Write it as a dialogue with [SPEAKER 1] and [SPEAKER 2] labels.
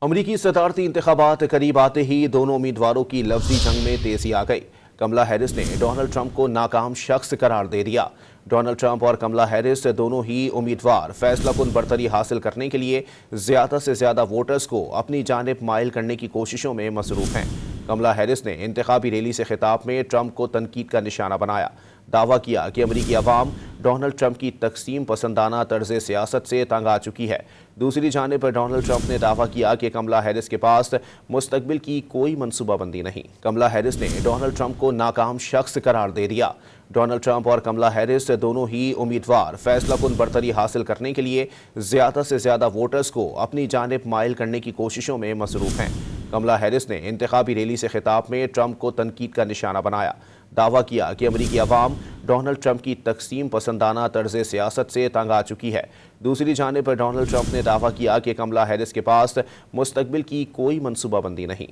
[SPEAKER 1] अमरीकी सदारती इंतखाबात करीब आते ही दोनों उम्मीदवारों की लफ्जी जंग में तेजी आ गई। कमला हैरिस ने डोनाल्ड ट्रंप को नाकाम शख्स करार दे दिया। डोनाल्ड ट्रंप और कमला हैरिस दोनों ही उम्मीदवार फैसलाकुन बरतरी हासिल करने के लिए ज्यादा से ज्यादा वोटर्स को अपनी जानिब माइल करने की कोशिशों में मसरूफ हैं। कमला हैरिस ने इंतखाबी रैली से खिताब में ट्रंप को तनकीद का निशाना बनाया। दावा किया कि अमरीकी अवाम डोनाल्ड ट्रंप की तकसीम पसंदाना तर्ज सियासत से तंग आ चुकी है। दूसरी जानिब पर डोनाल्ड ट्रंप ने दावा किया कि कमला हैरिस के पास मुस्तकबिल की कोई मनसूबाबंदी नहीं। कमला हैरिस ने डोनाल्ड ट्रंप को नाकाम शख्स करार दे दिया। डोनाल्ड ट्रंप और कमला हैरिस दोनों ही उम्मीदवार फैसलाकुन बरतरी हासिल करने के लिए ज्यादा से ज्यादा वोटर्स को अपनी जानिब माइल करने की कोशिशों में मसरूफ हैं। कमला हैरिस ने इंतखाबी रैली से खिताब में ट्रंप को तनकीद का निशाना बनाया। दावा किया कि अमरीकी अवाम डोनाल्ड ट्रंप की तकसीम पसंदाना तर्ज सियासत से तंग आ चुकी है। दूसरी जानिब पर डोनाल्ड ट्रंप ने दावा किया कि कमला हैरिस के पास मुस्तकबिल की कोई मनसूबाबंदी नहीं।